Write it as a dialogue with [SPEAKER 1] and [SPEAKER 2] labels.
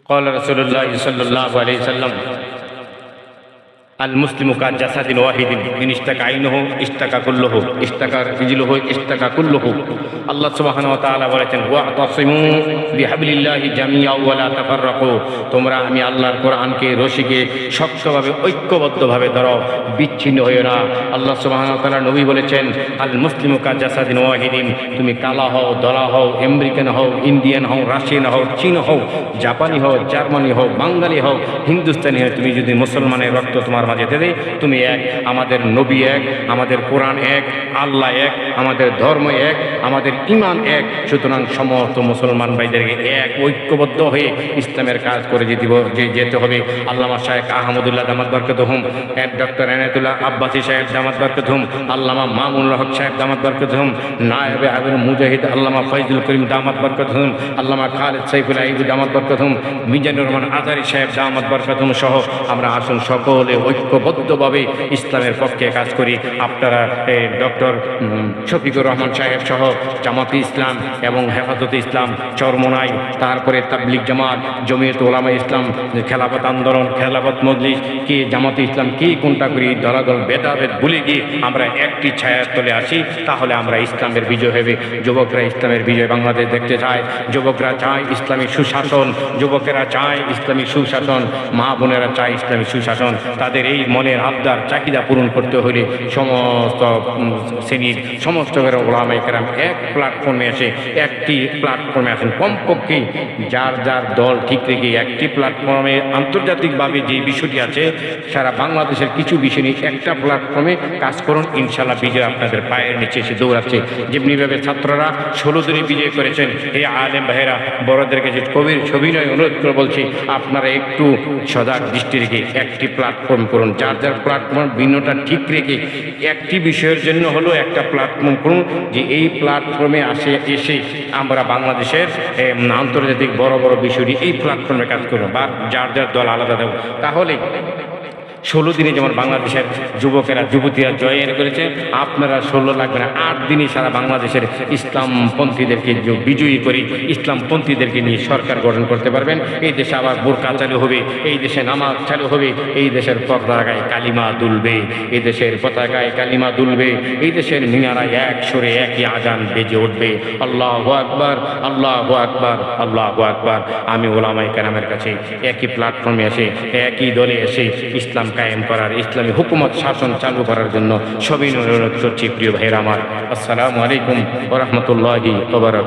[SPEAKER 1] قال رسول الله صلى الله عليه وسلم المسلم كجسد واحد إن اشتكى عينه اشتكى كله اشتكى رجله اشتكى كله আল্লাহ সুবহানাহু ওয়া তাআলা বলেছেন ওয়াতাসিমু বিহাবলিল্লাহি জামিআ ওয়া লা তাফাররাকু তোমরা আমি আল্লাহর কোরআনকে রশিকে শক্তভাবে ঐক্যবদ্ধভাবে ধরো বিচ্ছিন্ন হয়ো না। আল্লাহ সুবহানাহু ওয়া তাআলা নবী বলেছেন আল মুসলিমু কাজাসাদিন ওয়াহিদিন তুমি কালা হও দলা হও আমেরিকান হও ইন্ডিয়ান হও রাশিয়ান হও চীন হও জাপানি হও জার্মানি হও বাঙালি হও হিন্দুস্তানি হও তুমি যদি মুসলমানের রক্ত তোমার মাঝে দেবে তুমি এক, আমাদের নবী এক, আমাদের কোরআন এক, আল্লাহ এক, আমাদের ধর্ম এক, আমাদের ঈমান এক। সুতরাং সমস্ত মুসলমান ভাইদেরকে এক ঐক্যবদ্ধ হয়ে ইসলামের কাজ করে যেতে হবে। আল্লামা শায়েখ আহমদুল্লাহ দামাত বরকতুহুম, ডক্টর এনায়েতুল্লাহ আব্বাসী সাহেব দামাত বরকতুহুম, আল্লামা মামুনুল হক সাহেব দামাত বরকতুহুম, নায়েবে আমির মুজাহিদ আল্লামা ফয়জুল করিম দামাত বরকতুহুম, আল্লামা খালেদ সাইফুল আইবি দামাত বরকতুহুম, মিজানুর রহমান আজারি সাহেব দামাত বরকতুহুম সহ আমরা আসুন সকলে ঐক্যবদ্ধভাবে ইসলামের পক্ষে কাজ করি। আপনারা ডক্টর শফিকুর রহমান সাহেব সহ জামাতে ইসলাম এবং হেফাজতে ইসলাম চরমোনাই, তারপরে তাবলিগ জামাত, জমিয়ত উলামা ইসলাম, খেলাফত আন্দোলন, খেলাফত মজলিস, কে জামাতে ইসলাম, কে কোনটা করি, দলাদল ভেদাভেদ ভুলে গিয়ে আমরা একটি ছায়ার তলে আসি, তাহলে আমরা ইসলামের বিজয় হবে। যুবকরা ইসলামের বিজয় বাংলাদেশ দেখতে চায়, যুবকরা চায় ইসলামী সুশাসন, যুবকেরা চায় ইসলামী সুশাসন, মা বোনেরা চায় ইসলামী সুশাসন। তাদের এই মনের আবদার চাহিদা পূরণ করতে হলে সমস্ত শ্রেণীর সমস্ত ওলামায়ে কেরাম এক প্ল্যাটফর্মে এসে একটি প্ল্যাটফর্মে আসেন। কমপক্ষে যার যার দল ঠিক রেখে একটি প্ল্যাটফর্মে আন্তর্জাতিকভাবে যে বিষয়টি আছে সারা বাংলাদেশের কিছু বিষয় নিয়ে একটা প্ল্যাটফর্মে কাজ করুন, ইনশাল্লাহ বিজয় আপনাদের পায়ের নিচে এসে দৌড়াচ্ছে। যেমনিভাবে ছাত্ররা 16 দিনে বিজয় করেছেন, এই আলেম ভাইয়েরা বড়দেরকে যে কবির সবিনয় অনুরোধ করে বলছি আপনারা একটু সজাগ দৃষ্টি রেখে একটি প্ল্যাটফর্ম করুন, যার যার প্ল্যাটফর্ম ভিন্নটা ঠিক রেখে একটি বিষয়ের জন্য হলো একটা প্ল্যাটফর্ম করুন, যে এই প্ল্যাটফর্মে এসে আমরা বাংলাদেশের আন্তর্জাতিক বড় বড় বিষয়টি এই প্ল্যাটফর্মে কাজ করুন, বা যার যার দল আলাদা দেব। তাহলে 16 দিনে যেমন বাংলাদেশের যুবকেরা যুবতীরা জয়ের করেছে, আপনারা 16 লাগবে না, 8 দিনে সারা বাংলাদেশের ইসলামপন্থীদেরকে বিজয়ী করে ইসলামপন্থীদেরকে নিয়ে সরকার গঠন করতে পারবেন। এই দেশে আবার বোরকা চালু হবে, এই দেশে নামাজ চালু হবে, এই দেশের পতাকায় কালিমা দুলবে, এই দেশের পতাকায় কালিমা দুলবে, এই দেশের মিনারায় এক সুরে একই আজান বেজে উঠবে, আল্লাহু আকবার আল্লাহু আকবার আল্লাহু আকবার। আমি ওলামায়ে কেরামের কাছে একই প্ল্যাটফর্মে এসে একই দলে এসে ইসলাম কায়েম করার, ইসলামী হুকুমত শাসন চালু করার জন্য সবিনয় অনুরোধ করছি। প্রিয় ভাইয়েরা আমার, আসসালামু আলাইকুম ওয়া রাহমাতুল্লাহি ওয়া বারাকাতুহু।